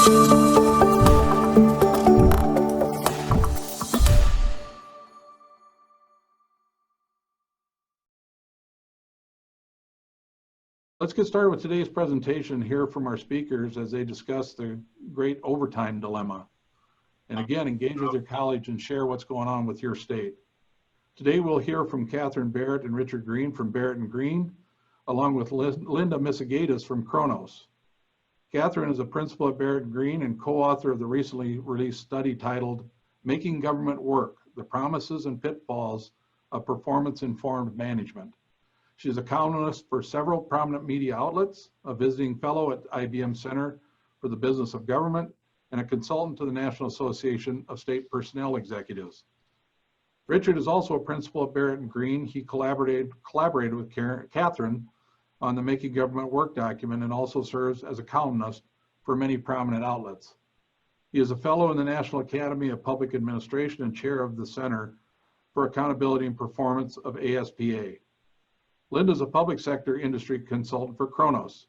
Let's get started with today's presentation and hear from our speakers as they discuss the great overtime dilemma. And again, engage with your colleagues and share what's going on with your state. Today, we'll hear from Catherine Barrett and Richard Green from Barrett and Green, along with Linda Misigatis from Kronos. Catherine is a principal at Barrett and Green and co-author of the recently released study titled Making Government Work: The Promises and Pitfalls of Performance-Informed Management. She is a columnist for several prominent media outlets, a visiting fellow at IBM Center for the Business of Government, and a consultant to the National Association of State Personnel Executives. Richard is also a principal at Barrett and Green. He collaborated with Catherine on the Making Government Work document and also serves as a columnist for many prominent outlets. He is a fellow in the National Academy of Public Administration and chair of the Center for Accountability and Performance of ASPA. Linda is a public sector industry consultant for Kronos.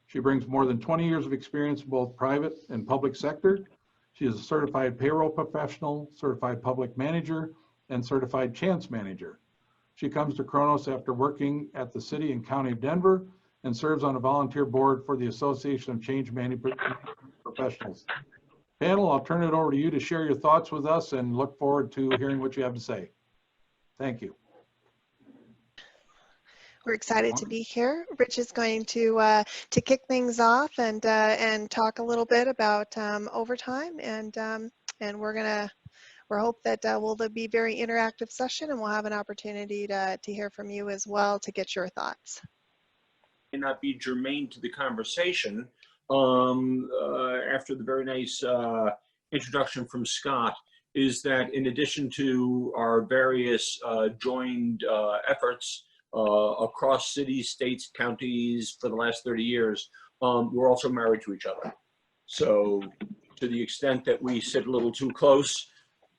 She brings more than 20 years of experience in both private and public sector. She is a certified payroll professional, certified public manager, and certified chance manager. She comes to Kronos after working at the City and County of Denver and serves on a volunteer board for the Association of Change Management Professionals. Panel, I'll turn it over to you to share your thoughts with us and look forward to hearing what you have to say. Thank you. We're excited to be here. Rich is going to kick things off and talk a little bit about overtime, and we're hope that will be a very interactive session, and we'll have an opportunity to hear from you as well to get your thoughts. May not be germane to the conversation after the very nice introduction from Scott, is that in addition to our various joined efforts across cities, states, counties for the last 30 years, we're also married to each other. So to the extent that we sit a little too close,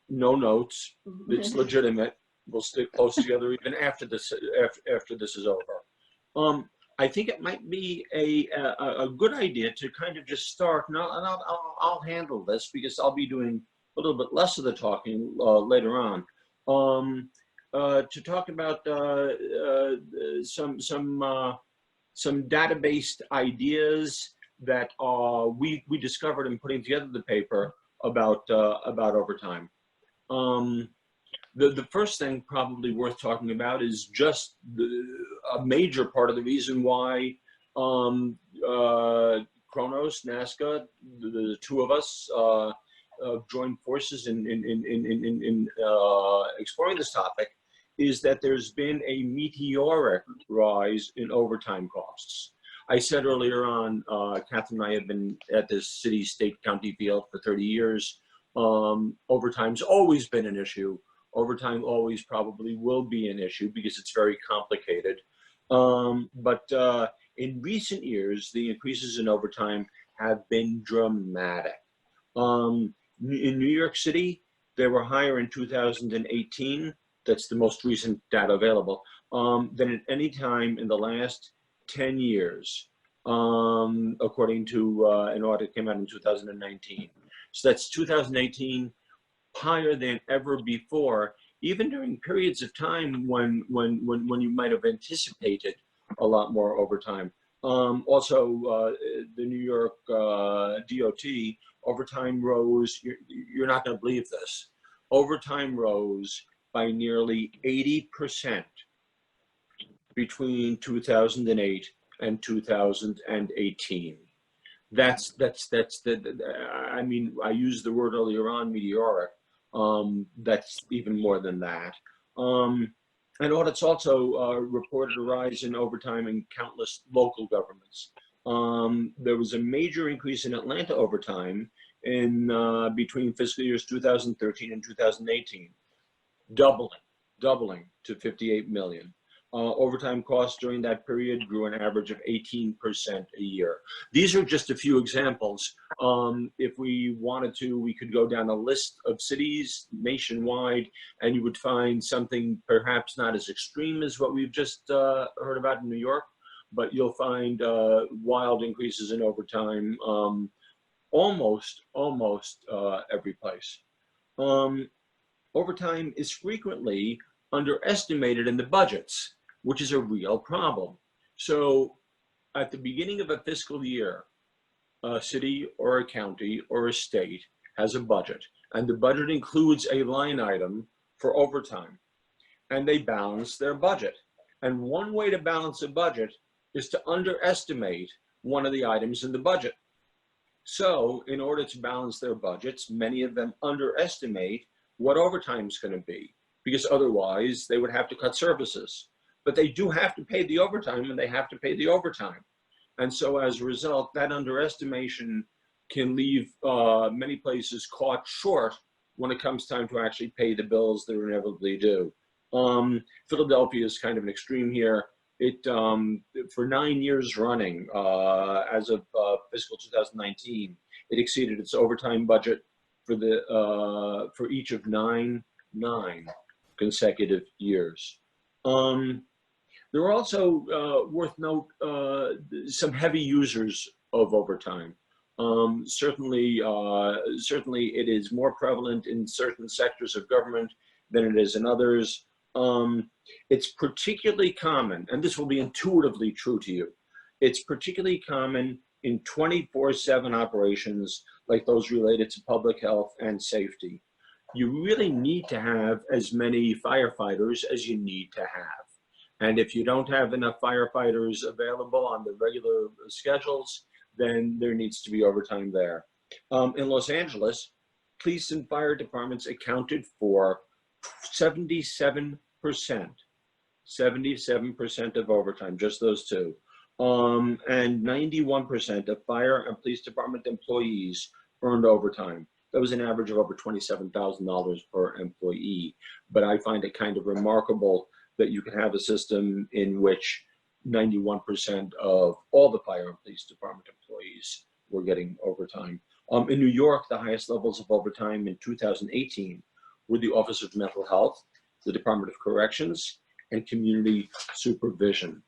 no notes, it's legitimate. We'll stick close together even after this is over. I think it might be a good idea to kind of just start, and I'll handle this because I'll be doing a little bit less of the talking later on. To talk about some data-based ideas that we discovered in putting together the paper about overtime. The first thing probably worth talking about is just a major part of the reason why Kronos, NASCA, the two of us joined forces in exploring this topic, is that there's been a meteoric rise in overtime costs. I said earlier on, Catherine and I have been at this city, state, county field for 30 years. Overtime's always been an issue. Overtime always probably will be an issue because it's very complicated. But in recent years, the increases in overtime have been dramatic. In New York City, they were higher in 2018. That's the most recent data available, than at any time in the last 10 years, according to an audit that came out in 2019. So that's 2018, higher than ever before, even during periods of time when you might have anticipated a lot more overtime. Also, the New York DOT, overtime rose, you're not going to believe this, overtime rose by nearly 80% between 2008 and 2018. I mean, I used the word earlier on, meteoric. That's even more than that. And audits also reported a rise in overtime in countless local governments. There was a major increase in Atlanta overtime in between fiscal years 2013 and 2018. Doubling to 58 million. Overtime costs during that period grew an average of 18% a year. These are just a few examples. If we wanted to, we could go down a list of cities nationwide, and you would find something perhaps not as extreme as what we've just heard about in New York, but you'll find wild increases in overtime almost every place. Overtime is frequently underestimated in the budgets, which is a real problem. So at the beginning of a fiscal year, a city or a county or a state has a budget, and the budget includes a line item for overtime, and they balance their budget. And one way to balance a budget is to underestimate one of the items in the budget. So in order to balance their budgets, many of them underestimate what overtime is going to be, because otherwise they would have to cut services. But they do have to pay the overtime, and they have to pay the overtime. And so as a result, that underestimation can leave many places caught short when it comes time to actually pay the bills they're inevitably due. Philadelphia is kind of an extreme here. It for 9 years running, as of fiscal 2019, it exceeded its overtime budget for the for each of nine consecutive years. There are also worth note some heavy users of overtime. Certainly it is more prevalent in certain sectors of government than it is in others. It's particularly common, and this will be intuitively true to you, it's particularly common in 24/7 operations like those related to public health and safety. You really need to have as many firefighters as you need to have. And if you don't have enough firefighters available on the regular schedules, then there needs to be overtime there. In Los Angeles, police and fire departments accounted for 77% of overtime, just those two. And 91% of fire and police department employees earned overtime. That was an average of over $27,000 per employee. But I find it kind of remarkable that you can have a system in which 91% of all the fire and police department employees were getting overtime. In New York, the highest levels of overtime in 2018 were the Office of Mental Health, the Department of Corrections, and Community Supervision,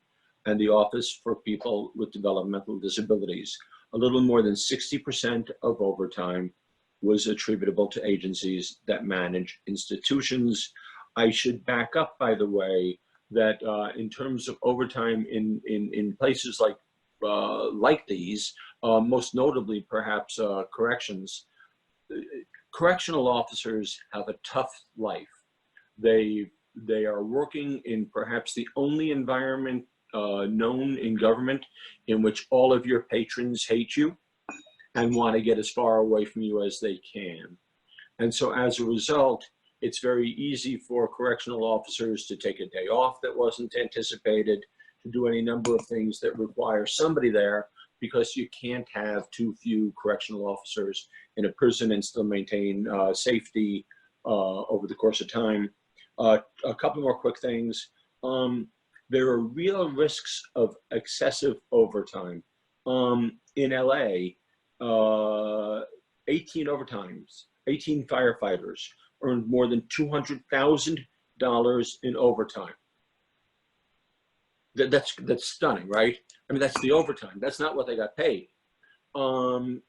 and the Office for People with Developmental Disabilities. A little more than 60% of overtime was attributable to agencies that manage institutions. I should back up, by the way, that in terms of overtime in places like these, most notably perhaps corrections, correctional officers have a tough life. They are working in perhaps the only environment known in government in which all of your patrons hate you and want to get as far away from you as they can. And so as a result, it's very easy for correctional officers to take a day off that wasn't anticipated, to do any number of things that require somebody there, because you can't have too few correctional officers in a prison and still maintain safety over the course of time. A couple more quick things. There are real risks of excessive overtime. In LA, 18 firefighters earned more than $200,000 in overtime. That's stunning, right? I mean, that's the overtime. That's not what they got paid. The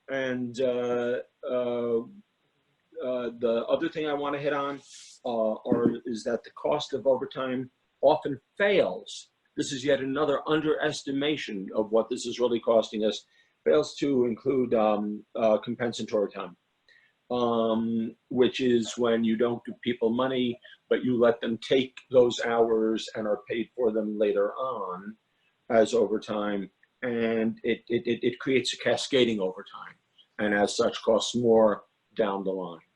other thing I want to hit on is that the cost of overtime often fails. This is yet another underestimation of what this is really costing us. Fails to include compensatory time, which is when you don't give people money, but you let them take those hours and are paid for them later on as overtime. And it creates a cascading overtime, and as such costs more down the line.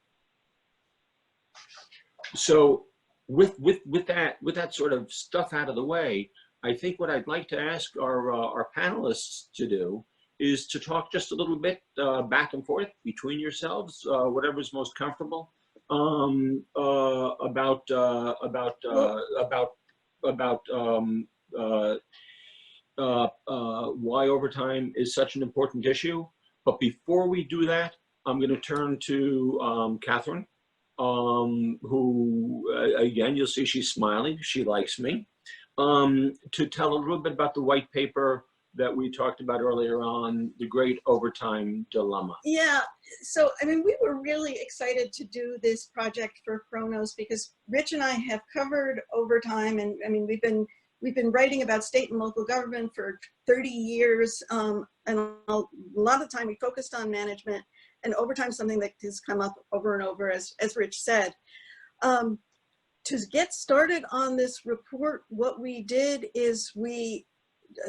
So with that sort of stuff out of the way, I think what I'd like to ask our panelists to do is to talk just a little bit back and forth between yourselves, whatever's most comfortable, about why overtime is such an important issue. But before we do that, I'm going to turn to Catherine, who, again, you'll see she's smiling. She likes me. To tell a little bit about the white paper that we talked about earlier on, the great overtime dilemma. Yeah, so I mean, we were really excited to do this project for Kronos because Rich and I have covered overtime, and I mean, we've been writing about state and local government for 30 years, and a lot of the time we focused on management, and overtime is something that has come up over and over, as Rich said. To get started on this report, what we did is we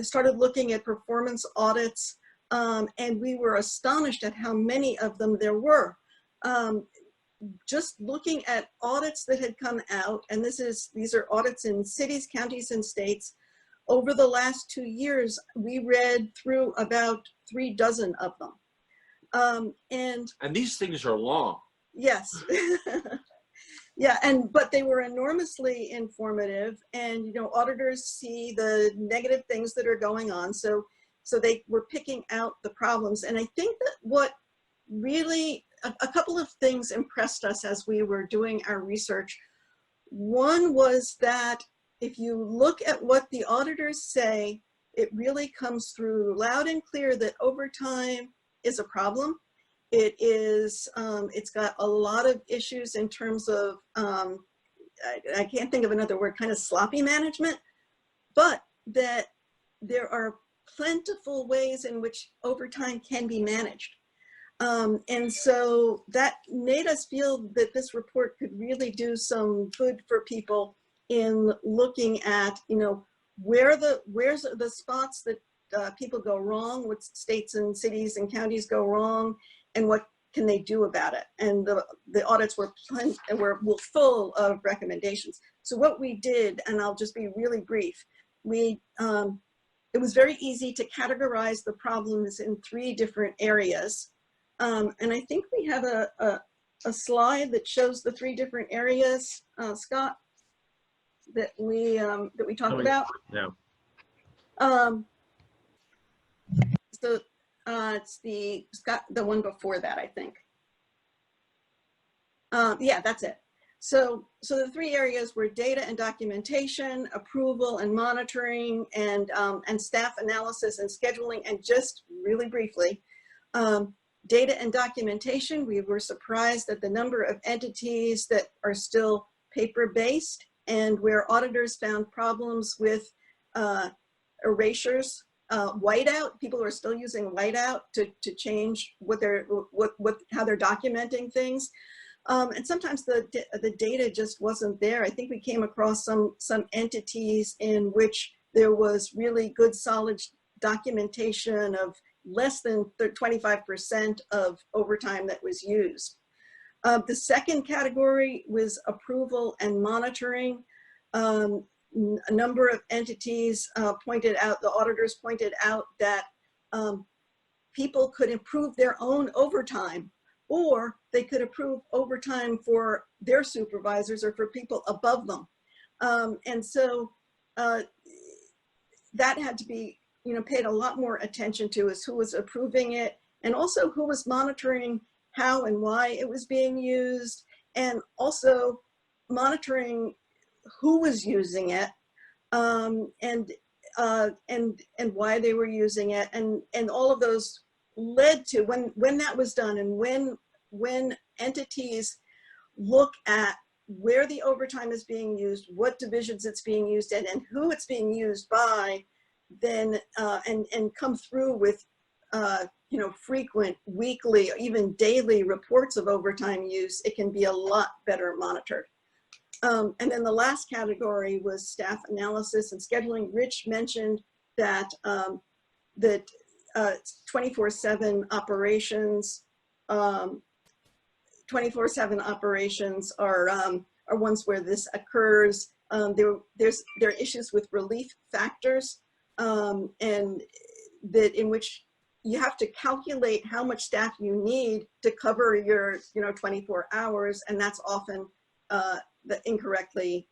started looking at performance audits, and we were astonished at how many of them there were. Just looking at audits that had come out, and these are audits in cities, counties, and states. Over the last 2 years, we read through about 3 dozen of them. And these things are long. yes. Yeah, but they were enormously informative, and auditors see the negative things that are going on, so they were picking out the problems. And I think that what really a couple of things impressed us as we were doing our research. One was that if you look at what the auditors say, it really comes through loud and clear that overtime is a problem. It is, it's got a lot of issues in terms of, I can't think of another word, kind of sloppy management, but that there are plentiful ways in which overtime can be managed. And so that made us feel that this report could really do some good for people in looking at, where's the spots that people go wrong, what states and cities and counties go wrong, and what can they do about it? And the audits were full of recommendations. So what we did, and I'll just be really brief, it was very easy to categorize the problems in 3 different areas. And I think we have a slide that shows the 3 different areas, Scott, that we talked about. Yeah. So it's the one before that, I think. Yeah, that's it. So the 3 areas were data and documentation, approval and monitoring, and staff analysis and scheduling. And just really briefly, data and documentation, we were surprised at the number of entities that are still paper-based, and where auditors found problems with erasures. Whiteout, people are still using whiteout to change how they're documenting things. And sometimes the data just wasn't there. I think we came across some entities in which there was really good solid documentation of less than 25% of overtime that was used. The second category was approval and monitoring. A number of entities the auditors pointed out that people could improve their own overtime, or they could approve overtime for their supervisors or for people above them. And so that had to be paid a lot more attention to, as who was approving it, and also who was monitoring how and why it was being used, and also monitoring who was using it, and why they were using it, and all of those led to when that was done, and when entities look at where the overtime is being used, what divisions it's being used in, and who it's being used by, then and come through with frequent weekly, even daily reports of overtime use, it can be a lot better monitored. And then the last category was staff analysis and scheduling. Rich mentioned that 24/7 operations, 24/7 operations are ones where this occurs. There are issues with relief factors, and that in which you have to calculate how much staff you need to cover your 24 hours, and that's often incorrectly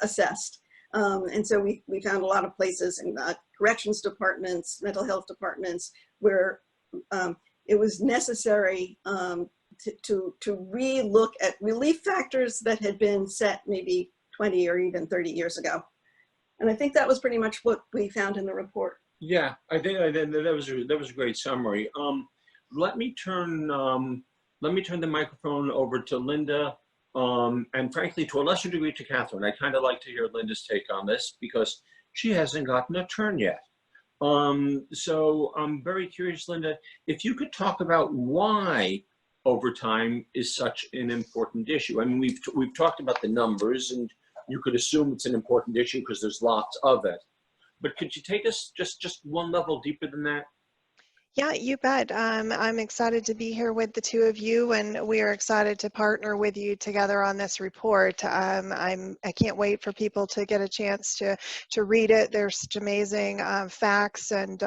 assessed. And so we found a lot of places in corrections departments, mental health departments, where it was necessary to re-look at relief factors that had been set maybe 20 or even 30 years ago. And I think that was pretty much what we found in the report. Yeah, I think that was a great summary. Let me turn the microphone over to Linda, and frankly, to a lesser degree, to Catherine. I kind of like to hear Linda's take on this because she hasn't gotten a turn yet. So I'm very curious, Linda, if you could talk about why overtime is such an important issue. I mean, we've talked about the numbers, and you could assume it's an important issue because there's lots of it. But could you take us just one level deeper than that? Yeah, you bet. I'm excited to be here with the two of you, and we are excited to partner with you together on this report. I can't wait for people to get a chance to read it. There's such amazing facts and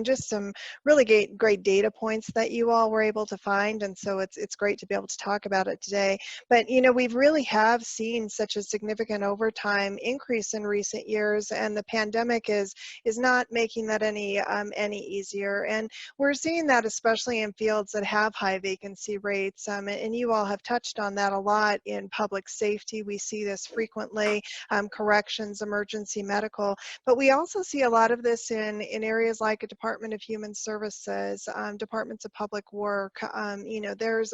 just some really great data points that you all were able to find, and so it's great to be able to talk about it today. But you know, we've really have seen such a significant overtime increase in recent years, and the pandemic is not making that any easier. And we're seeing that especially in fields that have high vacancy rates, and you all have touched on that a lot in public safety. We see this frequently, corrections, emergency medical, but we also see a lot of this in areas like a Department of Human Services, departments of public work. You know, there's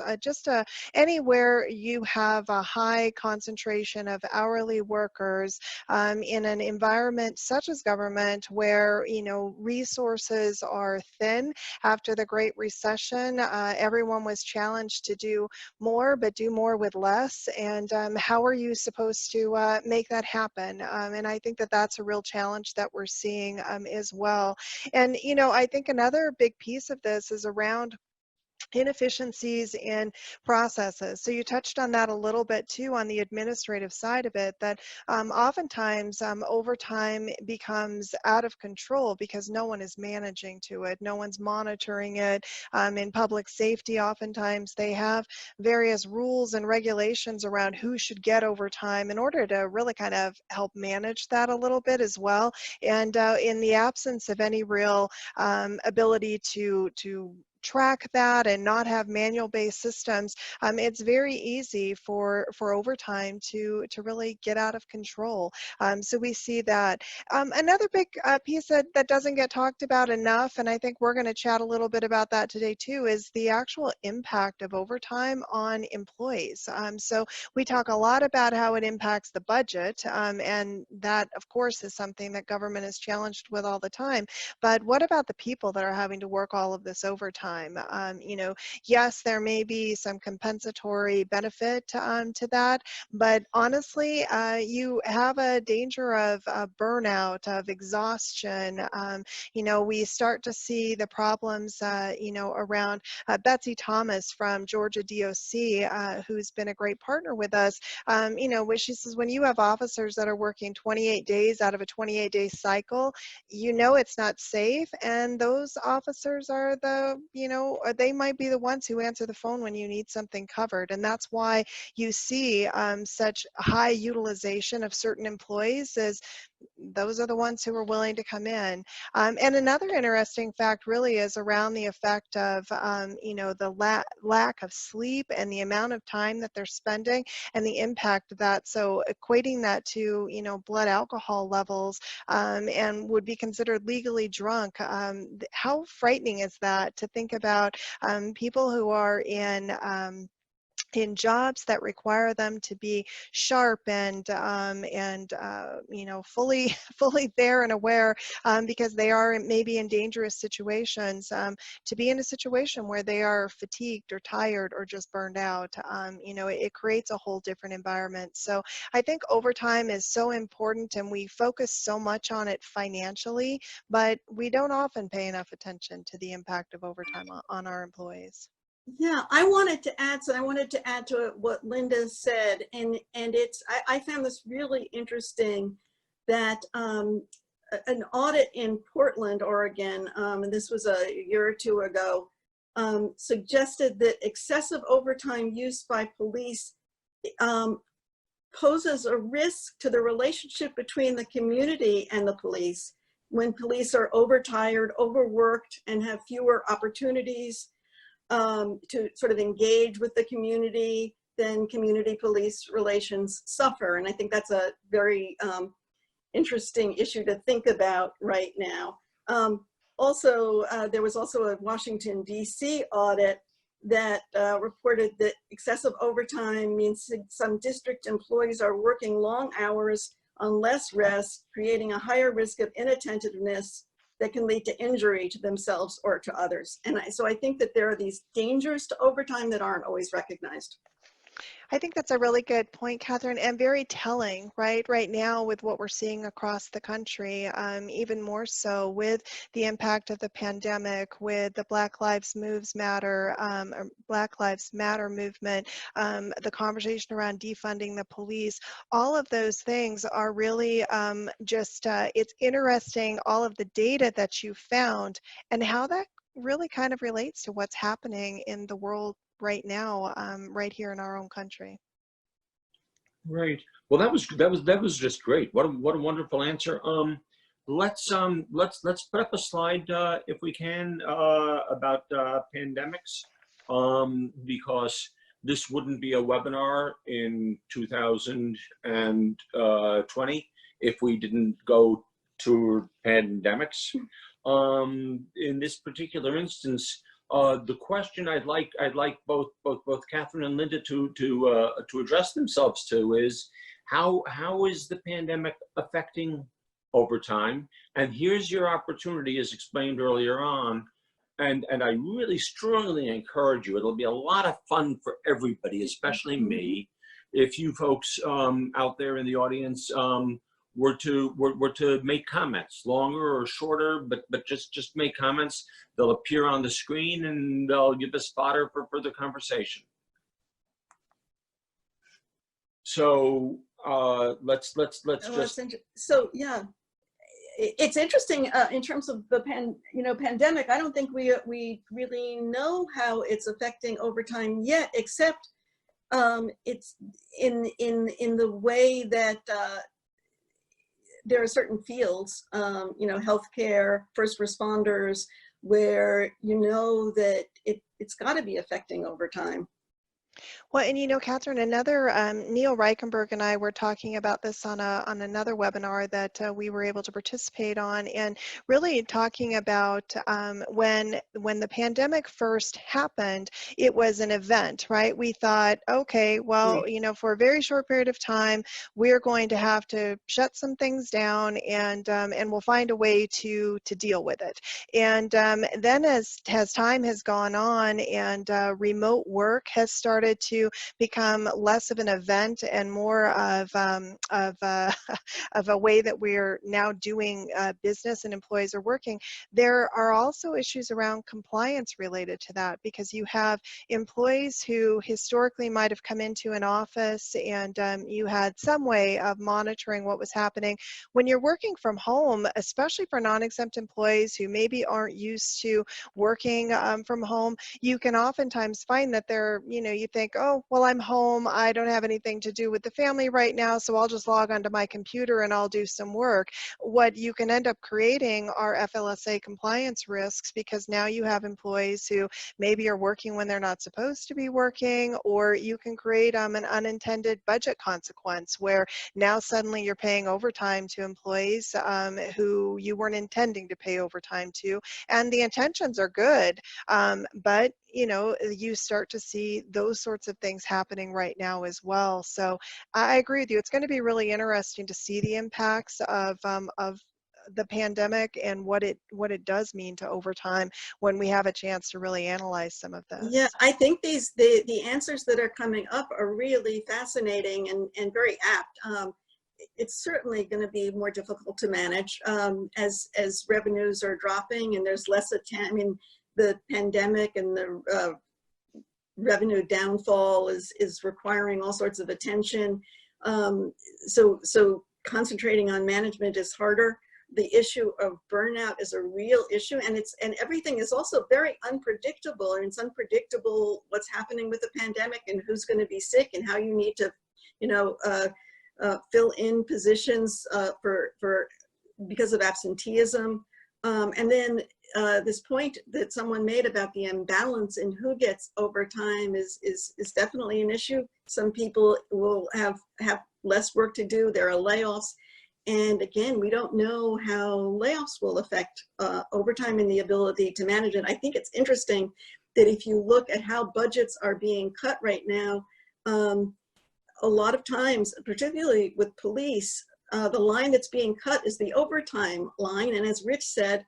anywhere you have a high concentration of hourly workers in an environment such as government where, you know, resources are thin. After the Great Recession, everyone was challenged to do more, but do more with less. And how are you supposed to make that happen? And I think that that's a real challenge that we're seeing as well. And, you know, I think another big piece of this is around inefficiencies in processes. So you touched on that a little bit too on the administrative side of it, that oftentimes overtime becomes out of control because no one is managing to it, no one's monitoring it. In public safety, oftentimes they have various rules and regulations around who should get overtime in order to really kind of help manage that a little bit as well. And in the absence of any real ability to track that and not have manual based systems, it's very easy for overtime to really get out of control. So we see that. Another big piece that doesn't get talked about enough, and I think we're going to chat a little bit about that today too, is the actual impact of overtime on employees. So we talk a lot about how it impacts the budget, and that of course is something that government is challenged with all the time. But what about the people that are having to work all of this overtime? You know, yes, there may be some compensatory benefit to that, but honestly, you have a danger of burnout, of exhaustion. You know, we start to see the problems, you know, around Betsy Thomas from Georgia DOC, who's been a great partner with us. You know, where she says when you have officers that are working 28 days out of a 28-day cycle, you know it's not safe, and those officers are the, you know, they might be the ones who answer the phone when you need something covered. And that's why you see such high utilization of certain employees, as those are the ones who are willing to come in. And another interesting fact really is around the effect of, you know, the lack of sleep and the amount of time that they're spending and the impact of that. So equating that to, you know, blood alcohol levels, and would be considered legally drunk. How frightening is that to think about people who are in jobs that require them to be sharp and you know, fully there and aware, because they are maybe in dangerous situations, to be in a situation where they are fatigued or tired or just burned out. You know, it creates a whole different environment. So I think overtime is so important, and we focus so much on it financially, but we don't often pay enough attention to the impact of overtime on our employees. Yeah, I wanted to add, so I wanted to add to what Linda said, and it's, I found this really interesting that an audit in Portland, Oregon, and this was a year or two ago, suggested that excessive overtime use by police poses a risk to the relationship between the community and the police when police are overtired, overworked, and have fewer opportunities to sort of engage with the community, then community police relations suffer. And I think that's a very interesting issue to think about right now. Also, there was also a Washington, D.C. audit that reported that excessive overtime means some district employees are working long hours on less rest, creating a higher risk of inattentiveness that can lead to injury to themselves or to others. And so I think that there are these dangers to overtime that aren't always recognized. I think that's a really good point, Catherine, and very telling, right? Right now with what we're seeing across the country, even more so with the impact of the pandemic, with the Black Lives Matter movement, the conversation around defunding the police, all of those things are really it's interesting, all of the data that you found and how that really kind of relates to what's happening in the world right now, right here in our own country. Right. Well, that was just great. What a wonderful answer. Let's put up a slide if we can about pandemics, because this wouldn't be a webinar in 2020 if we didn't go to pandemics. In this particular instance, the question I'd like both Catherine and Linda to address themselves to is how is the pandemic affecting overtime? And here's your opportunity, as explained earlier on. And I really strongly encourage you. It'll be a lot of fun for everybody, especially me, if you folks out there in the audience were to make comments, longer or shorter, but just make comments. They'll appear on the screen and they'll give us fodder for further conversation. So let's just. So yeah, it's interesting in terms of the pandemic. I don't think we really know how it's affecting overtime yet, except it's in the way that there are certain fields, healthcare, first responders, where that it's got to be affecting overtime. Well, and Catherine, another Neil Reichenberg and I were talking about this on another webinar that we were able to participate on, and really talking about when the pandemic first happened, it was an event, right? We thought, okay, well, for a very short period of time, we're going to have to shut some things down, and we'll find a way to deal with it. And then as time has gone on, and remote work has started to become less of an event and more of a way that we're now doing business and employees are working, there are also issues around compliance related to that, because you have employees who historically might have come into an office and you had some way of monitoring what was happening. When you're working from home, especially for non-exempt employees who maybe aren't used to working from home, you can oftentimes find that you think, oh, well, I'm home, I don't have anything to do with the family right now, so I'll just log onto my computer and I'll do some work. What you can end up creating are FLSA compliance risks, because now you have employees who maybe are working when they're not supposed to be working, or you can create an unintended budget consequence where now suddenly you're paying overtime to employees who you weren't intending to pay overtime to, and the intentions are good, but you start to see those sorts of things happening right now as well. So I agree with you. It's going to be really interesting to see the impacts of the pandemic and what it does mean to overtime when we have a chance to really analyze some of this. Yeah, I think the answers that are coming up are really fascinating and very apt. It's certainly going to be more difficult to manage as revenues are dropping and there's less attention. I mean, the pandemic and the revenue downfall is requiring all sorts of attention. So concentrating on management is harder. The issue of burnout is a real issue, and everything is also very unpredictable. And it's unpredictable what's happening with the pandemic and who's going to be sick and how you need to, fill in positions because of absenteeism. And then this point that someone made about the imbalance in who gets overtime is definitely an issue. Some people will have less work to do. There are layoffs, And again, we don't know how layoffs will affect overtime and the ability to manage it. I think it's interesting that if you look at how budgets are being cut right now, a lot of times, particularly with police, the line that's being cut is the overtime line. And as Rich said,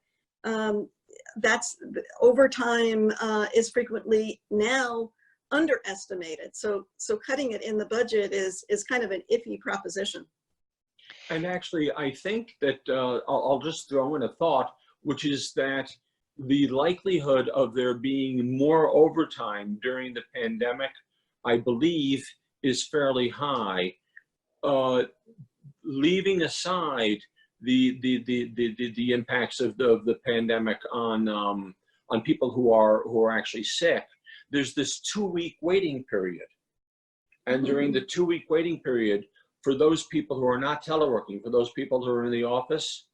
that's overtime is frequently now underestimated. So cutting it in the budget is kind of an iffy proposition. And actually, I think that I'll just throw in a thought, which is that the likelihood of there being more overtime during the pandemic, I believe, is fairly high. Leaving aside the impacts of the pandemic on people who are actually sick, there's this 2-week waiting period, and during the 2-week waiting period, for those people who are not teleworking, for those people who are in the office,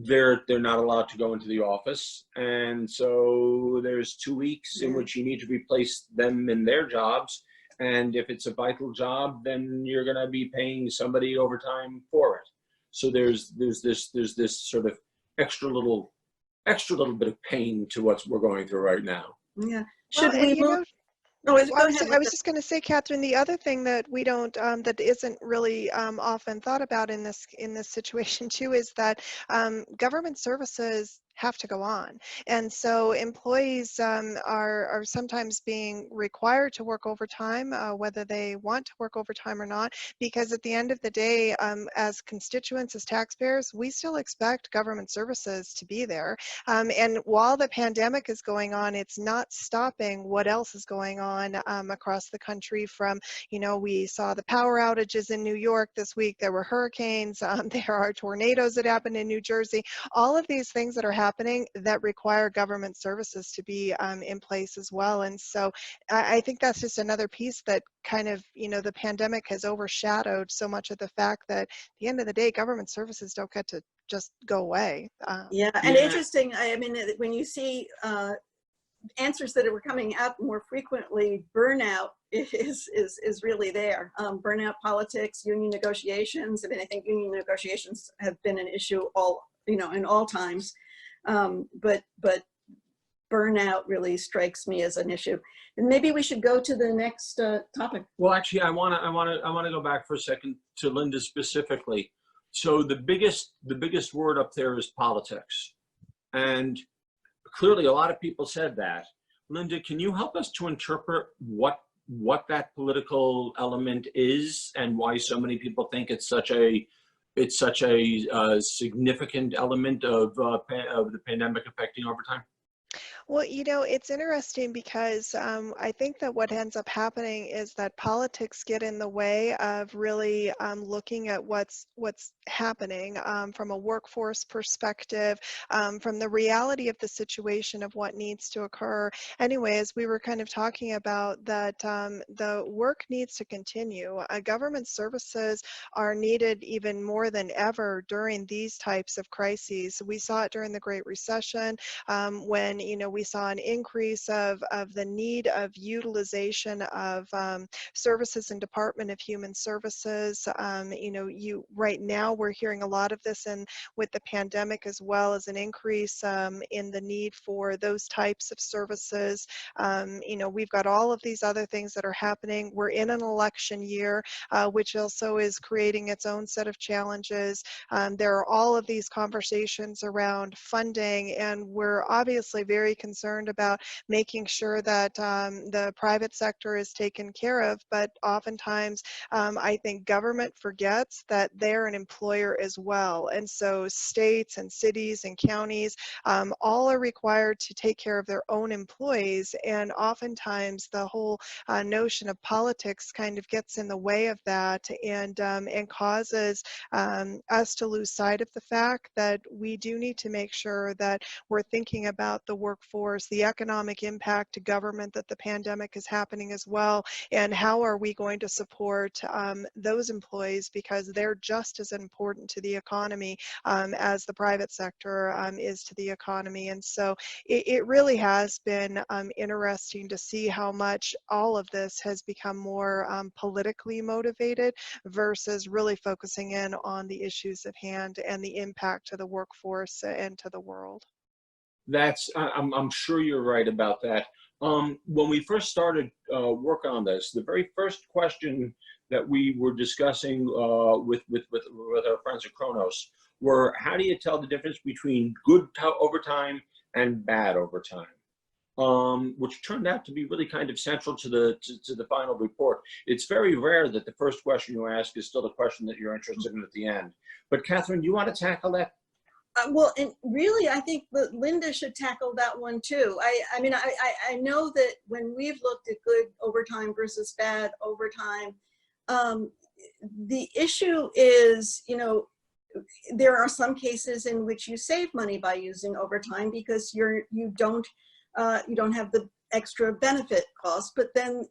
they're not allowed to go into the office, and so there's 2 weeks in which you need to replace them in their jobs. And if it's a vital job, then you're going to be paying somebody overtime for it. So there's this sort of extra little bit of pain to what we're going through right now. Yeah. Well, Should and we you move? know, No, go I ahead. was just going to say, Catherine, the other thing that we don't, that isn't really often thought about in this situation too, is that government services have to go on, and so employees are sometimes being required to work overtime, whether they want to work overtime or not, because at the end of the day, as constituents, as taxpayers, we still expect government services to be there. And while the pandemic is going on, it's not stopping what else is going on across the country. From, we saw the power outages in New York this week. There were hurricanes. There are tornadoes that happened in New Jersey. All of these things that are happening that require government services to be in place as well. And so I think that's just another piece that kind of, the pandemic has overshadowed so much of the fact that at the end of the day, government services don't get to just go away. Yeah, and interesting, I mean, when you see answers that are coming out more frequently, burnout is really there. Burnout politics, union negotiations. I mean, I think union negotiations have been an issue in all times. But burnout really strikes me as an issue. And maybe we should go to the next topic. Well, actually, I want to go back for a second to Linda specifically. So the biggest word up there is politics, and clearly a lot of people said that. Linda, can you help us to interpret what that political element is and why so many people think it's such a significant element of the pandemic affecting overtime? Well, it's interesting because I think that what ends up happening is that politics get in the way of really looking at what's happening from a workforce perspective, from the reality of the situation of what needs to occur. Anyway, as we were kind of talking about that, the work needs to continue. Government services are needed even more than ever during these types of crises. We saw it during the Great Recession when, we saw an increase of the need of utilization of services and Department of Human Services. Right now we're hearing a lot of this, and with the pandemic as well, as an increase in the need for those types of services. We've got all of these other things that are happening. We're in an election year, which also is creating its own set of challenges. There are all of these conversations around funding, and we're obviously very concerned about making sure that the private sector is taken care of, but oftentimes I think government forgets that they're an employer as well. And so states and cities and counties all are required to take care of their own employees, and oftentimes the whole notion of politics kind of gets in the way of that, and causes us to lose sight of the fact that we do need to make sure that we're thinking about the workforce workforce, the economic impact to government that the pandemic is happening as well, and how are we going to support those employees, because they're just as important to the economy as the private sector is to the economy. And so it really has been interesting to see how much all of this has become more politically motivated versus really focusing in on the issues at hand and the impact to the workforce and to the world. I'm sure you're right about that. When we first started work on this, the very first question that we were discussing with our friends at Kronos were, how do you tell the difference between good overtime and bad overtime? Which turned out to be really kind of central to the final report. It's very rare that the first question you ask is still the question that you're interested in at the end. But Catherine, do you want to tackle that? Well, and really, I think that Linda should tackle that one too. I mean, I know that when we've looked at good overtime versus bad overtime, the issue is, you know, there are some cases in which you save money by using overtime because you don't have the extra benefit cost. But then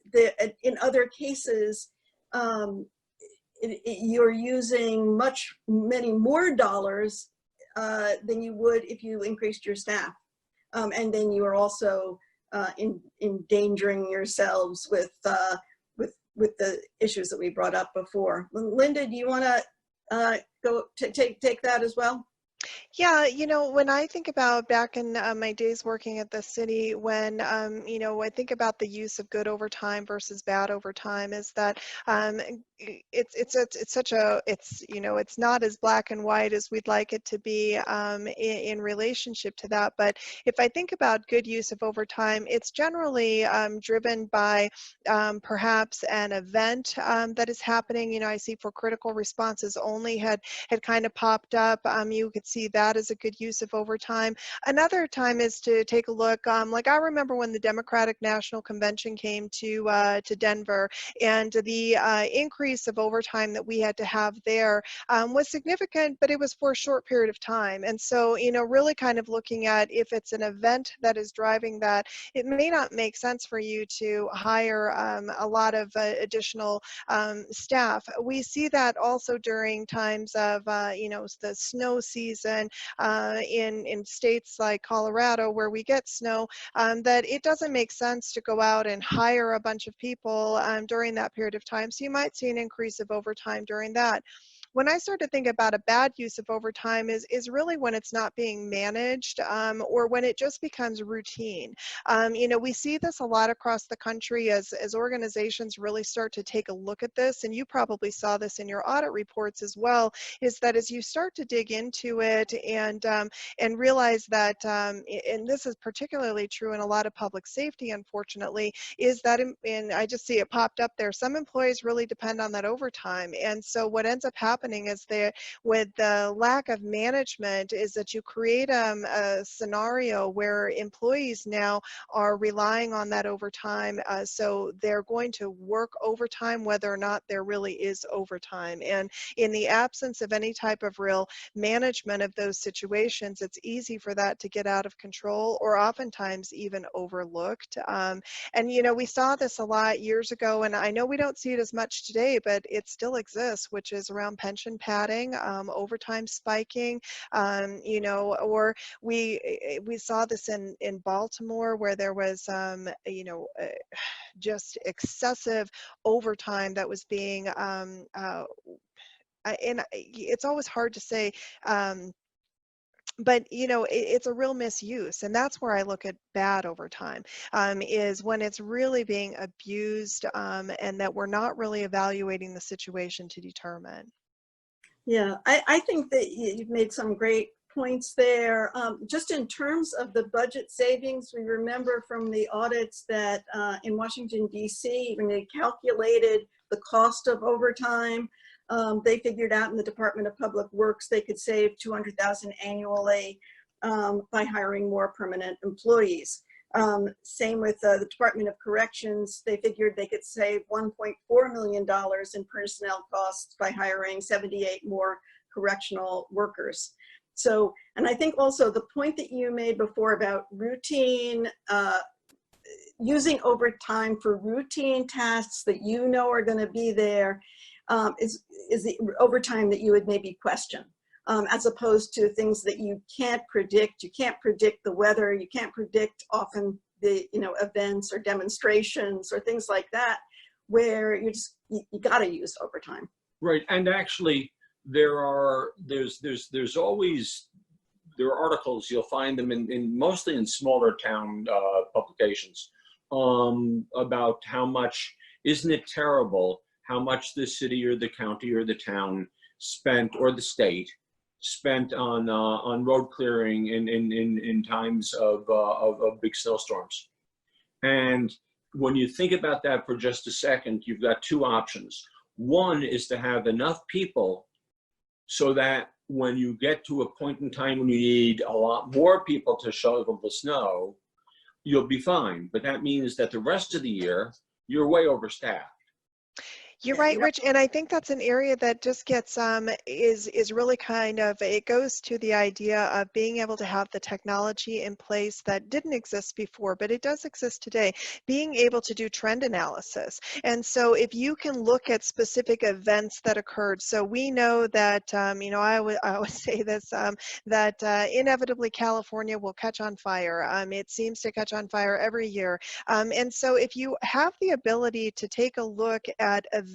in other cases, you're using many more dollars than you would if you increased your staff. And then you are also endangering yourselves with the issues that we brought up before. Linda, do you want to take that as well? Yeah, you know, when I think about back in my days working at the city, when, you know, I think about the use of good overtime versus bad overtime, is that it's such a, you know, it's not as black and white as we'd like it to be in relationship to that. But if I think about good use of overtime, it's generally driven by perhaps an event that is happening. You know, I see for critical responses only had kind of popped up. You could see that as a good use of overtime. Another time is to take a look, like I remember when the Democratic National Convention came to Denver, and the increase of overtime that we had to have there was significant, but it was for a short period of time. And so, you know, really kind of looking at if it's an event that is driving that, it may not make sense for you to hire a lot of additional staff. We see that also during times of, you know, the snow season in states like Colorado where we get snow, that it doesn't make sense to go out and hire a bunch of people during that period of time. So you might see an increase of overtime during that. When I start to think about a bad use of overtime is really when it's not being managed or when it just becomes routine. You know, we see this a lot across the country as organizations really start to take a look at this, and you probably saw this in your audit reports as well, is that as you start to dig into it and realize that, and this is particularly true in a lot of public safety, unfortunately, is that, and I just see it popped up there, some employees really depend on that overtime. And so what ends up happening is that with the lack of management is that you create a scenario where employees now are relying on that overtime. So they're going to work overtime whether or not there really is overtime. And in the absence of any type of real management of those situations, it's easy for that to get out of control or oftentimes even overlooked. And, you know, we saw this a lot years ago, and I know we don't see it as much today, but it still exists, which is around pension padding, overtime spiking, you know, or we saw this in Baltimore where there was, you know, just excessive overtime that was being, and it's always hard to say, but you know, it's a real misuse, and that's where I look at bad overtime, is when it's really being abused and that we're not really evaluating the situation to determine. Yeah, I think that you've made some great points there. Just in terms of the budget savings, we remember from the audits that in Washington, D.C., when they calculated the cost of overtime, they figured out in the Department of Public Works they could save $200,000 annually by hiring more permanent employees. Same with the Department of Corrections. They figured they could save $1.4 million in personnel costs by hiring 78 more correctional workers. So, and I think also the point that you made before about routine, using overtime for routine tasks that you know are going to be there, is the overtime that you would maybe question, as opposed to things that you can't predict. You can't predict the weather. You can't predict often the, you know, events or demonstrations or things like that, where you got to use overtime. Right, and actually, there are articles, you'll find them in mostly in smaller town publications, about how much, isn't it terrible how much the city or the county or the town spent, or the state spent on road clearing in times of big snowstorms. And when you think about that for just a second, you've got two options. One is to have enough people so that when you get to a point in time when you need a lot more people to shovel the snow, you'll be fine. But that means that the rest of the year, you're way overstaffed. You're right, Rich, and I think that's an area that just gets is really kind of, it goes to the idea of being able to have the technology in place that didn't exist before, but it does exist today, being able to do trend analysis. And so if you can look at specific events that occurred, so we know that, you know, I always say this, that inevitably California will catch on fire. It seems to catch on fire every year. And so if you have the ability to take a look at events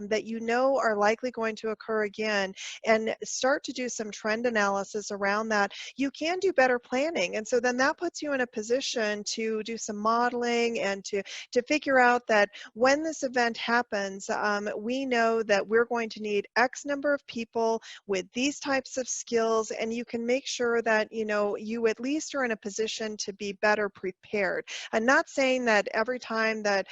that you know are likely going to occur again and start to do some trend analysis around that, you can do better planning. And so then that puts you in a position to do some modeling and to figure out that when this event happens, we know that we're going to need X number of people with these types of skills, and you can make sure that, you know, you at least are in a position to be better prepared. I'm not saying that every time that,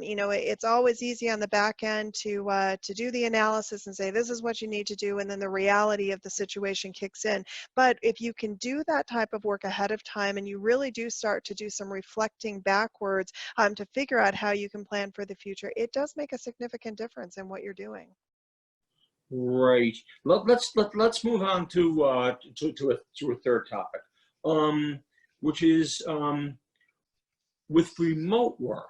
you know, it's always easy on the back end to do the analysis and say, this is what you need to do, and then the reality of the situation kicks in. But if you can do that type of work ahead of time, and you really do start to do some reflecting backwards to figure out how you can plan for the future, it does make a significant difference in what you're doing. Right. Let's move on to a third topic, which is with remote work,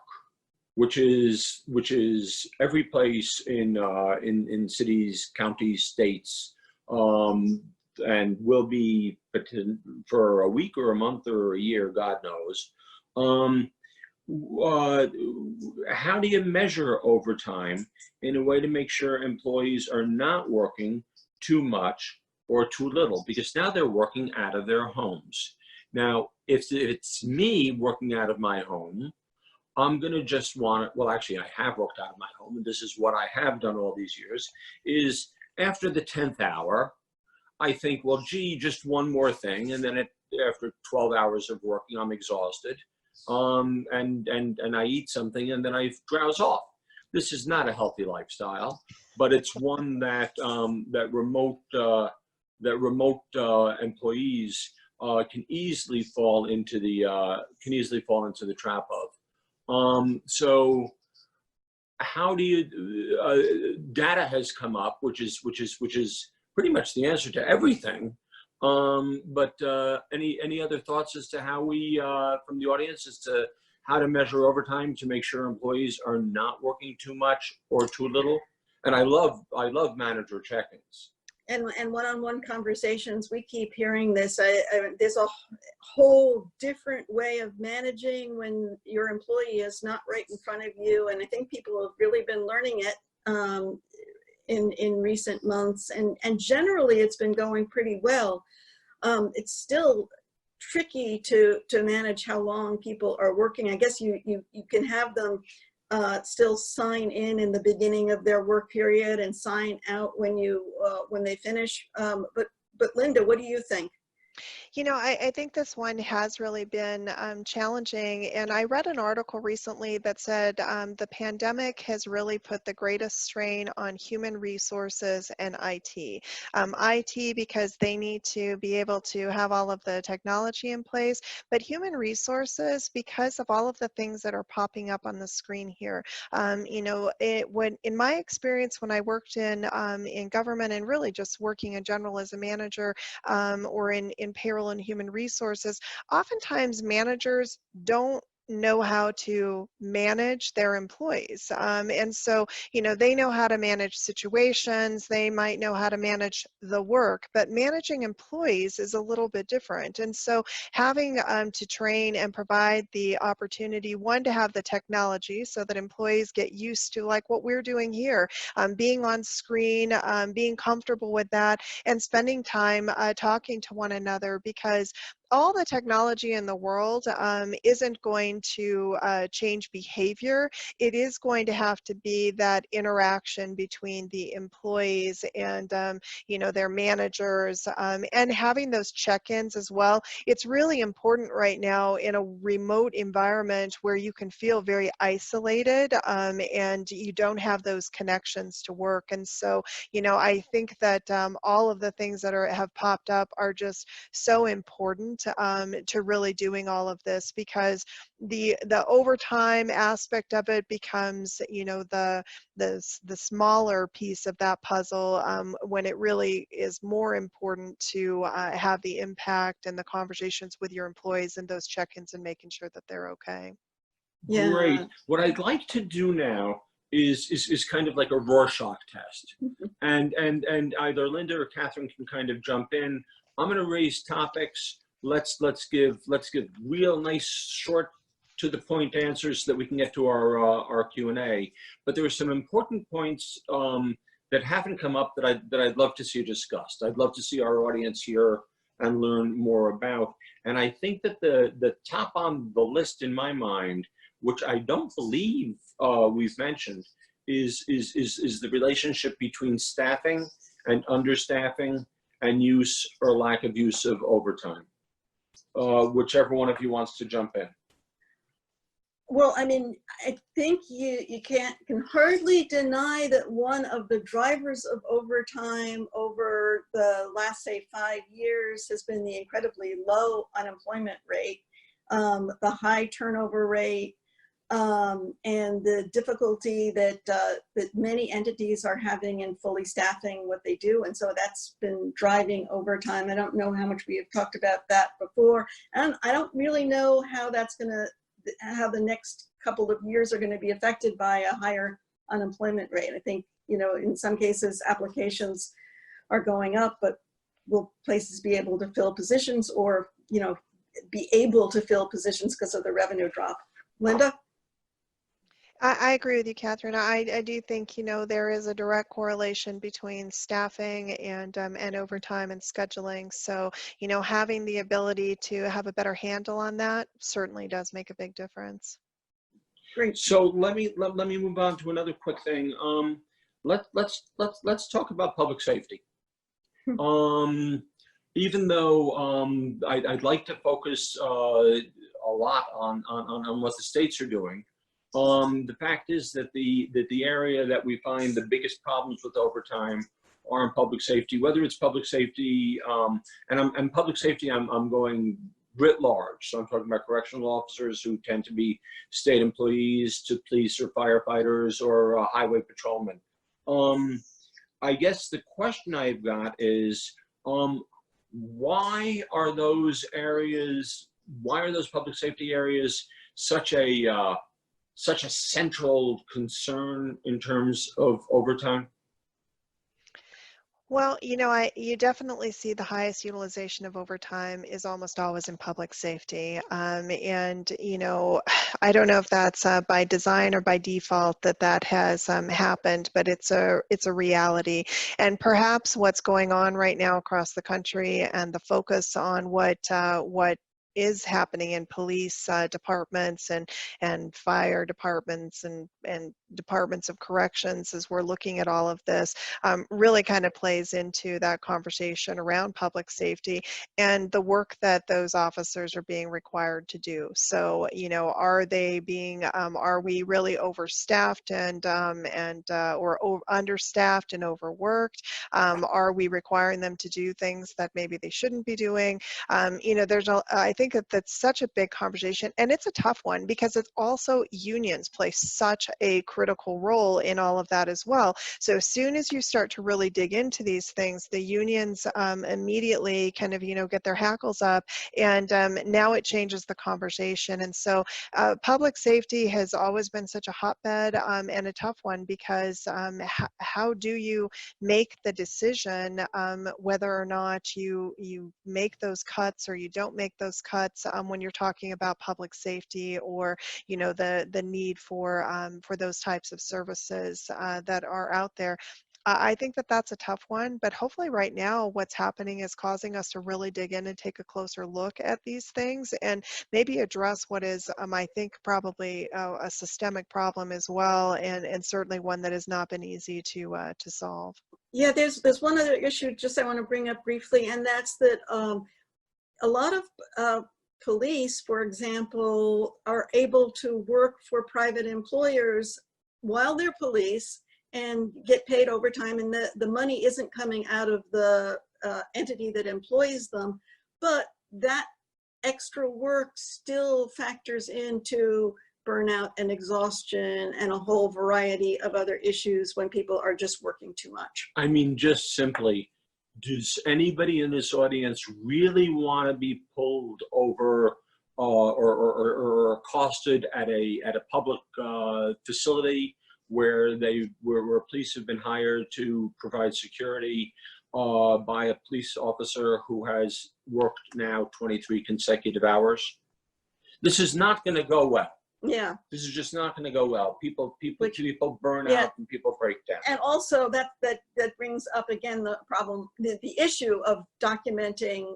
which is every place in cities, counties, states, and will be for a week or a month or a year, God knows. How do you measure overtime in a way to make sure employees are not working too much or too little? Because now they're working out of their homes. Now, if it's me working out of my home, I'm going to just want to, well, actually, I have worked out of my home, and this is what I have done all these years, is after the 10th hour, I think, well, gee, just one more thing. And then after 12 hours of working, I'm exhausted. And I eat something, and then I drowse off. This is not a healthy lifestyle, but it's one that that remote employees can easily fall into the trap of. So how do you? Data has come up, which is pretty much the answer to everything. But any other thoughts as to how we, from the audience, as to how to measure overtime to make sure employees are not working too much or too little? And I love manager check-ins. And one-on-one conversations, we keep hearing this. There's a whole different way of managing when your employee is not right in front of you. And I think people have really been learning it in recent months. And generally, it's been going pretty well. It's still tricky to manage how long people are working. I guess you can have them still sign in the beginning of their work period and sign out when they finish. But Linda, what do you think? You know, I think this one has really been challenging. And I read an article recently that said the pandemic has really put the greatest strain on human resources and IT. IT because they need to be able to have all of the technology in place, but human resources because of all of the things that are popping up on the screen here. You know, in my experience, when I worked in government and really just working in general as a manager, or in payroll and human resources, oftentimes managers don't know how to manage their employees. And so, you know, they know how to manage situations, they might know how to manage the work, but managing employees is a little bit different. And so having to train and provide the opportunity, one, to have the technology so that employees get used to like what we're doing here, being on screen, being comfortable with that, and spending time talking to one another, because all the technology in the world isn't going to change behavior. It is going to have to be that interaction between the employees and you know, their managers, and having those check-ins as well. It's really important right now in a remote environment where you can feel very isolated, and you don't have those connections to work. And so, you know, I think that all of the things that have popped up are just so important to really doing all of this, because the overtime aspect of it becomes, you know, the smaller piece of that puzzle, when it really is more important to have the impact and the conversations with your employees and those check-ins and making sure that they're okay. Yeah. Great. What I'd like to do now is kind of like a Rorschach test. And either Linda or Catherine can kind of jump in. I'm going to raise topics. Let's give real nice, short, to the point answers so that we can get to our Q&A. But there are some important points that haven't come up that I'd love to see discussed. I'd love to see our audience hear and learn more about. And I think that the top on the list in my mind, which I don't believe we've mentioned, is the relationship between staffing and understaffing and use or lack of use of overtime. Whichever one of you wants to jump in. Well, I mean, I think you can hardly deny that one of the drivers of overtime over the last, say, 5 years has been the incredibly low unemployment rate, the high turnover rate, and the difficulty that many entities are having in fully staffing what they do. And so that's been driving overtime. I don't know how much we have talked about that before. And I don't really know how that's how the next couple of years are going to be affected by a higher unemployment rate. I think, you know, in some cases applications are going up, but will places be able to fill positions, or, you know, be able to fill positions because of the revenue drop? Linda? I agree with you, Catherine. I do think, you know, there is a direct correlation between staffing and overtime and scheduling. So, you know, having the ability to have a better handle on that certainly does make a big difference. Great. So let me move on to another quick thing. Let's talk about public safety. Even though I'd like to focus a lot on what the states are doing. The fact is that the area that we find the biggest problems with overtime are in public safety, whether it's public safety, and public safety, I'm going writ large. So I'm talking about correctional officers who tend to be state employees, to police or firefighters or highway patrolmen. I guess the question I've got is, why are those public safety areas such a central concern in terms of overtime? Well, you know, you definitely see the highest utilization of overtime is almost always in public safety. And, you know, I don't know if that's by design or by default that has happened, but it's a reality. And perhaps what's going on right now across the country and the focus on what is happening in police departments and fire departments and departments of corrections, as we're looking at all of this, really kind of plays into that conversation around public safety and the work that those officers are being required to do. So, you know, are they being, are we really overstaffed and or understaffed and overworked? Are we requiring them to do things that maybe they shouldn't be doing? You know, I think that that's such a big conversation, and it's a tough one because it's also unions play such a critical role in all of that as well. So as soon as you start to really dig into these things, the unions immediately kind of, you know, get their hackles up, and now it changes the conversation. And so public safety has always been such a hotbed and a tough one because how do you make the decision whether or not you make those cuts or you don't make those cuts when you're talking about public safety, or you know, the need for those types of services that are out there. I think that that's a tough one, but hopefully right now what's happening is causing us to really dig in and take a closer look at these things and maybe address what is, I think, probably a systemic problem as well, and certainly one that has not been easy to solve. Yeah, there's one other issue just I want to bring up briefly, and that's that a lot of police, for example, are able to work for private employers while they're police and get paid overtime, and the money isn't coming out of the entity that employs them, but that extra work still factors into burnout and exhaustion and a whole variety of other issues when people are just working too much. I mean, just simply, does anybody in this audience really want to be pulled over or accosted at a public facility where police have been hired to provide security by a police officer who has worked now 23 consecutive hours? This is not going to go well. Yeah. This is just not going to go well. People burn Yeah. out and people break down. And also that brings up again the problem, the issue of documenting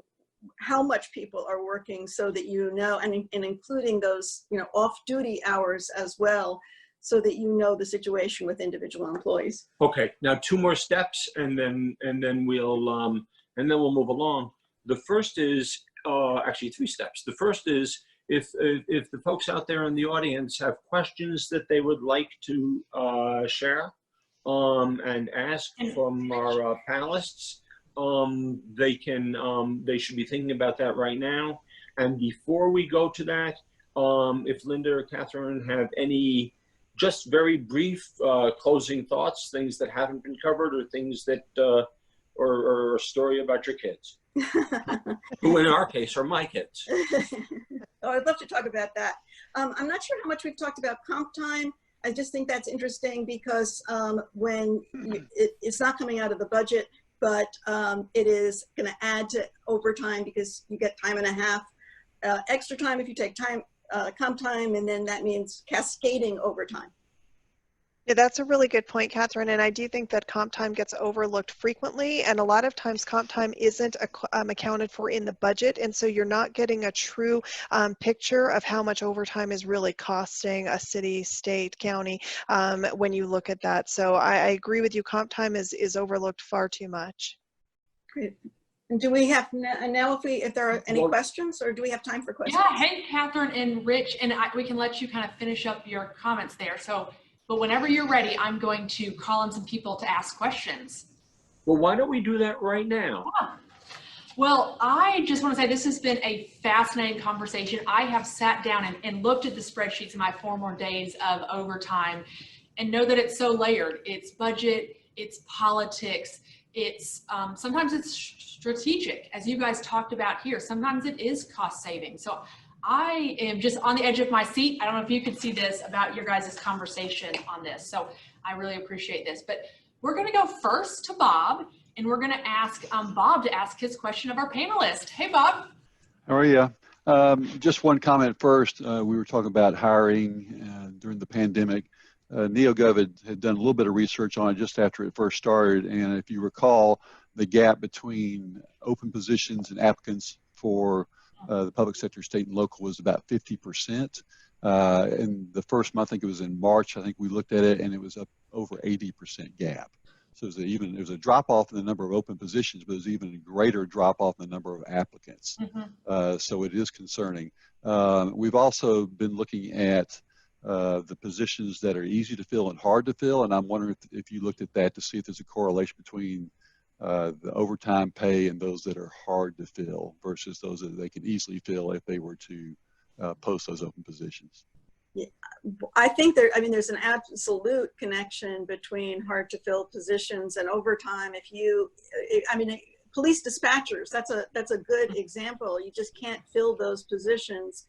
how much people are working so that you know, and including those, you know, off-duty hours as well, so that you know the situation with individual employees. Okay, now 2 more steps, and then we'll move along. The first is actually 3 steps. The first is, if the folks out there in the audience have questions that they would like to share and ask from our panelists, they should be thinking about that right now. And before we go to that, if Linda or Catherine have any just very brief closing thoughts, things that haven't been covered, or things that or a story about your kids, who in our case are my kids. Oh, I'd love to talk about that. I'm not sure how much we've talked about comp time. I just think that's interesting because it's not coming out of the budget, but it is going to add to overtime because you get time and a half extra time if you take time comp time, and then that means cascading overtime. Yeah, that's a really good point, Catherine. And I do think that comp time gets overlooked frequently. And a lot of times comp time isn't accounted for in the budget. And so you're not getting a true picture of how much overtime is really costing a city, state, county when you look at that. So I agree with you. Comp time is overlooked far too much. Great. And do we have now, if there are any questions, or do we have time for questions? Yeah, hey, Catherine and Rich, and we can let you kind of finish up your comments there. But whenever you're ready, I'm going to call on some people to ask questions. Well, why don't we do that right now? Yeah. Well, I just want to say this has been a fascinating conversation. I have sat down and looked at the spreadsheets in my 4 more days of overtime and know that it's so layered. It's budget, it's politics, it's sometimes it's strategic, as you guys talked about here. Sometimes it is cost saving. So I am just on the edge of my seat. I don't know if you could see this about your guys' conversation on this. So I really appreciate this. But we're going to go first to Bob, and we're going to ask Bob to ask his question of our panelist. Hey, Bob. How are you? Just one comment first. We were talking about hiring during the pandemic. NeoGov had done a little bit of research on it just after it first started. And if you recall, the gap between open positions and applicants for the public sector, state and local, was about 50%. In the first month, I think it was in March, I think we looked at it, and it was up over 80% gap. So it was a drop off in the number of open positions, but it was even a greater drop off in the number of applicants. So it is concerning. We've also been looking at the positions that are easy to fill and hard to fill, and I'm wondering if you looked at that to see if there's a correlation between the overtime pay and those that are hard to fill versus those that they can easily fill if they were to post those open positions. Yeah, I think there's an absolute connection between hard to fill positions and overtime. Police dispatchers, that's a good example. You just can't fill those positions.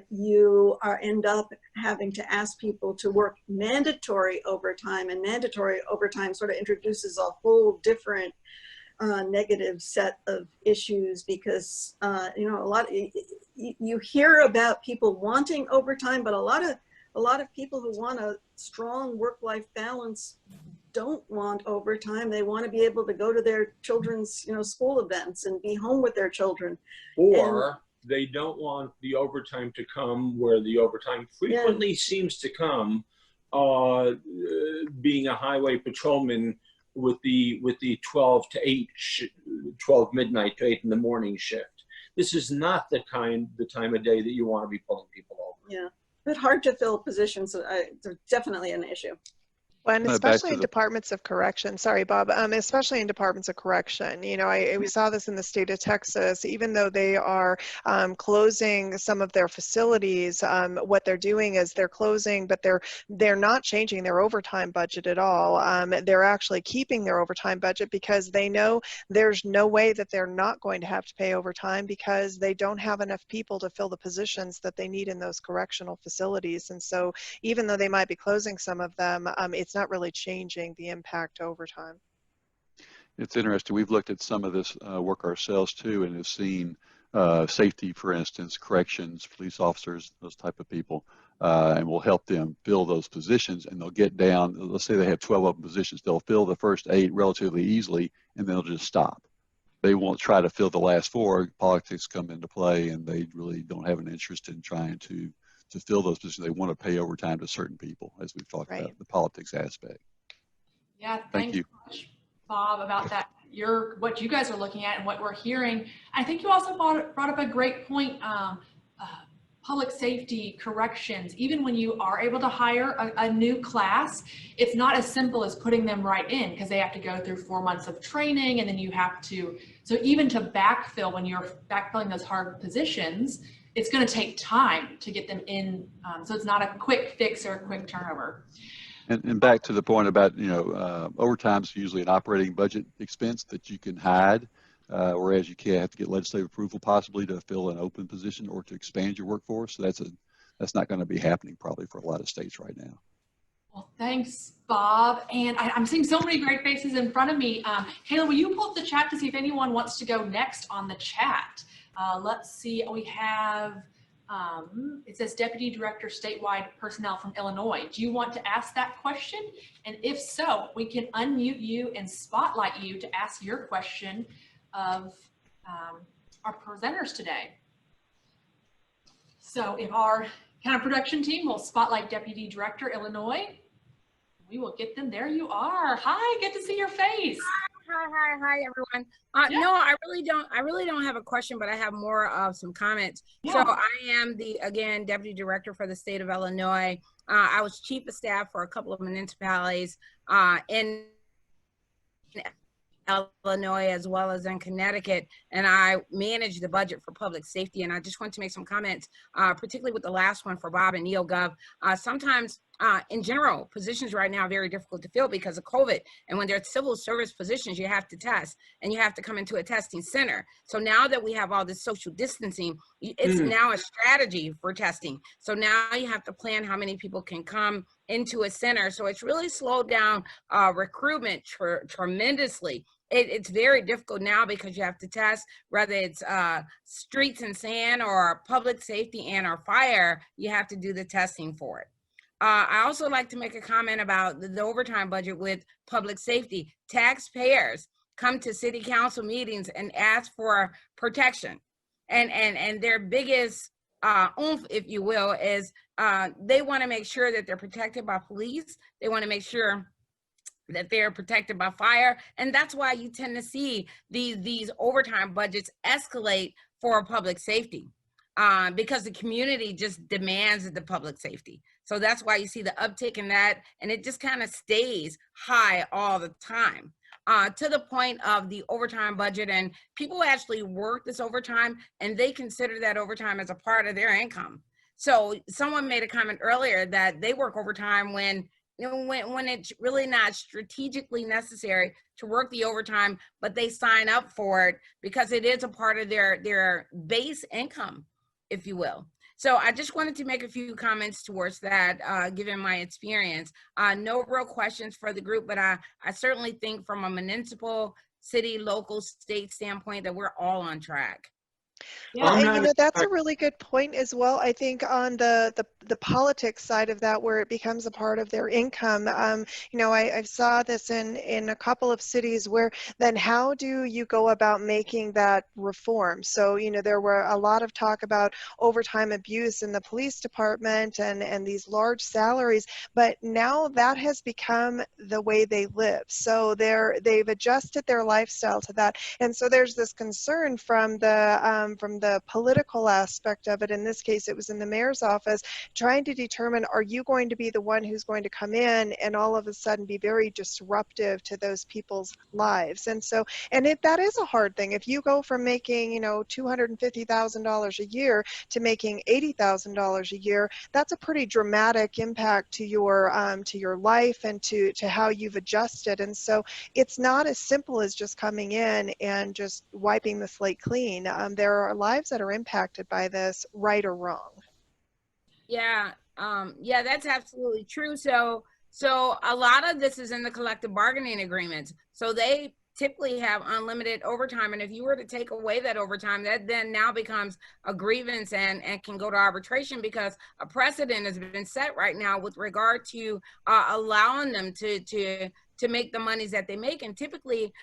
You end up having to ask people to work mandatory overtime, and mandatory overtime sort of introduces a whole different negative set of issues, because you hear about people wanting overtime, but a lot of people who want a strong work-life balance don't want overtime. They want to be able to go to their children's school events and be home with their children. Or they don't want the overtime to come where the overtime frequently seems to come, being a highway patrolman with the 12 to 8, 12 midnight to 8 in the morning shift. This is not the time of day that you want to be pulling people over. Yeah, but hard to fill positions are definitely an issue. Well, and especially in departments of correction, sorry, Bob, especially in departments of correction, we saw this in the state of Texas. Even though they are closing some of their facilities, what they're doing is they're closing, but they're not changing their overtime budget at all. They're actually keeping their overtime budget because they know there's no way that they're not going to have to pay overtime, because they don't have enough people to fill the positions that they need in those correctional facilities. And so even though they might be closing some of them, it's not really changing the impact overtime. It's interesting. We've looked at some of this work ourselves too, and have seen safety, for instance, corrections, police officers, those type of people, and we'll help them fill those positions, and they'll get down, let's say they have 12 open positions, they'll fill the first 8 relatively easily, and then they'll just stop. They won't try to fill the last 4. Politics come into play, and they really don't have an interest in trying to fill those positions. They want to pay overtime to certain people, as we've talked about, the politics aspect. Yeah, thank you so much, Bob, about that. What you guys are looking at and what we're hearing. I think you also brought up a great point. Public safety, corrections, even when you are able to hire a new class, it's not as simple as putting them right in, because they have to go through 4 months of training, and then you have to, so even to backfill, when you're backfilling those hard positions, it's going to take time to get them in. So it's not a quick fix or a quick turnover. And back to the point about, overtime is usually an operating budget expense that you can hide, whereas you can't have to get legislative approval possibly to fill an open position or to expand your workforce. So that's not going to be happening probably for a lot of states right now. Well, thanks, Bob. And I'm seeing so many great faces in front of me. Kayla, will you pull up the chat to see if anyone wants to go next on the chat? Let's see, we have, it says Deputy Director Statewide Personnel from Illinois. Do you want to ask that question? And if so, we can unmute you and spotlight you to ask your question of our presenters today. So if our kind of production team will spotlight Deputy Director Illinois, we will get them. There you are. Hi, good to see your face. Hi, everyone. No, I really don't have a question, but I have more of some comments. Yeah. So I am again, Deputy Director for the state of Illinois. I was Chief of Staff for a couple of municipalities in Illinois as well as in Connecticut, and I manage the budget for public safety. And I just want to make some comments, particularly with the last one for Bob and NeoGov. Sometimes in general, positions right now are very difficult to fill because of COVID. And when they're civil service positions, you have to test and you have to come into a testing center. So now that we have all this social distancing, it's now a strategy for testing. So now you have to plan how many people can come into a center. So it's really slowed down recruitment tremendously. It's very difficult now because you have to test, whether it's streets and sand or public safety and or fire, you have to do the testing for it. I also like to make a comment about the overtime budget with public safety. Taxpayers come to city council meetings and ask for protection. And their biggest oomph, if you will, is they want to make sure that they're protected by police. They want to make sure that they're protected by fire. And that's why you tend to see these overtime budgets escalate for public safety, because the community just demands the public safety. So that's why you see the uptick in that, and it just kind of stays high all the time. To the point of the overtime budget, and people actually work this overtime and they consider that overtime as a part of their income. So someone made a comment earlier that they work overtime when it's really not strategically necessary to work the overtime, but they sign up for it because it is a part of their base income, if you will. So I just wanted to make a few comments towards that, given my experience. No real questions for the group, but I certainly think from a municipal, city, local, state standpoint that we're all on track. Well, and that's a really good point as well. I think on the politics side of that, where it becomes a part of their income, I saw this in a couple of cities where then how do you go about making that reform? So, there were a lot of talk about overtime abuse in the police department and these large salaries, but now that has become the way they live. So they've adjusted their lifestyle to that. And so there's this concern from the political aspect of it. In this case, it was in the mayor's office, trying to determine, are you going to be the one who's going to come in and all of a sudden be very disruptive to those people's lives? And so, that is a hard thing. If you go from making, $250,000 a year to making $80,000 a year, that's a pretty dramatic impact to your life and to how you've adjusted. And so it's not as simple as just coming in and just wiping the slate clean. There are lives that are impacted by this, right or wrong. Yeah, that's absolutely true. So a lot of this is in the collective bargaining agreements. So they typically have unlimited overtime. And if you were to take away that overtime, that then now becomes a grievance and can go to arbitration, because a precedent has been set right now with regard to allowing them to make the monies that they make. And typically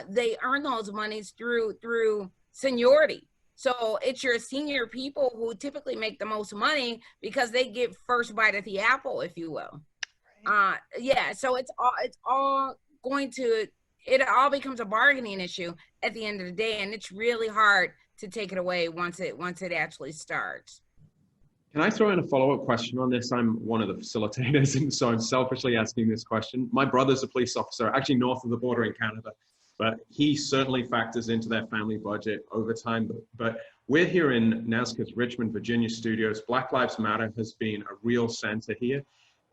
they earn those monies through seniority. So it's your senior people who typically make the most money because they get first bite at the apple, if you will. Right. So it all becomes a bargaining issue at the end of the day, and it's really hard to take it away once it actually starts. Can I throw in a follow-up question on this? I'm one of the facilitators, and so I'm selfishly asking this question. My brother's a police officer, actually north of the border in Canada, but he certainly factors into their family budget over time. But we're here in NASCA's Richmond, Virginia studios. Black Lives Matter has been a real center here,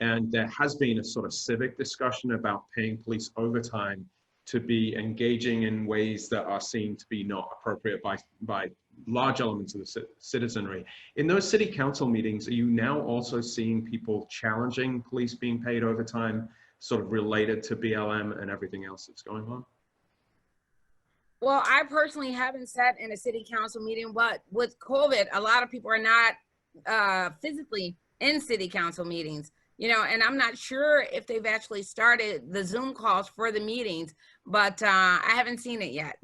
and there has been a sort of civic discussion about paying police overtime to be engaging in ways that are seen to be not appropriate by large elements of the citizenry. In those city council meetings, are you now also seeing people challenging police being paid overtime, sort of related to BLM and everything else that's going on? Well, I personally haven't sat in a city council meeting, but with COVID, a lot of people are not physically in city council meetings, and I'm not sure if they've actually started the Zoom calls for the meetings, but I haven't seen it yet.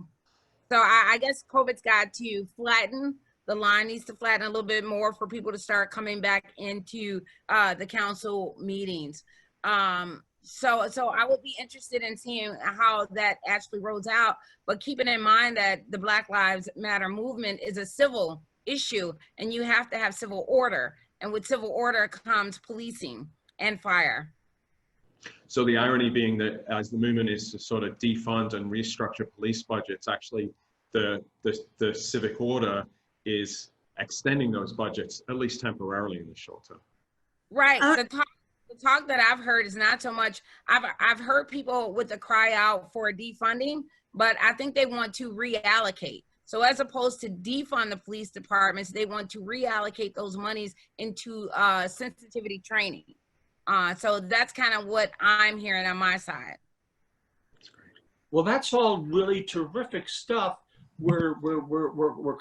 So I guess COVID's got to flatten. The line needs to flatten a little bit more for people to start coming back into the council meetings. So I would be interested in seeing how that actually rolls out, but keeping in mind that the Black Lives Matter movement is a civil issue, and you have to have civil order. And with civil order comes policing and fire. So the irony being that as the movement is to sort of defund and restructure police budgets, actually the civic order is extending those budgets, at least temporarily in the short term. Right. The talk that I've heard is not so much, I've heard people with the cry out for defunding, but I think they want to reallocate. So as opposed to defund the police departments, they want to reallocate those monies into sensitivity training. So that's kind of what I'm hearing on my side. That's great. Well, that's all really terrific stuff. We're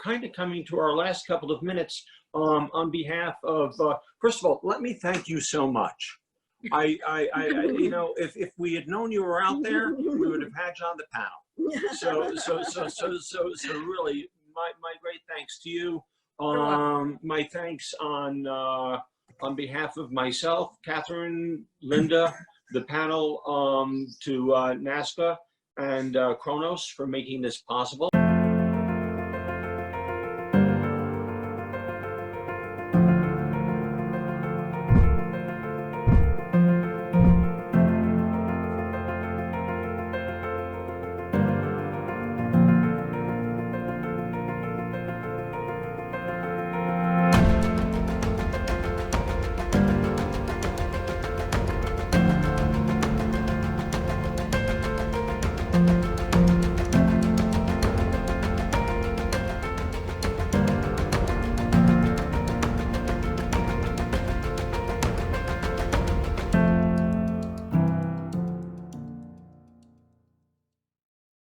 kind of coming to our last couple of minutes. On behalf of, first of all, let me thank you so much. If we had known you were out there, we would have had you on the panel. So really, my great thanks to you. My thanks on behalf of myself, Catherine, Linda, the panel, to NASCA and Kronos for making this possible.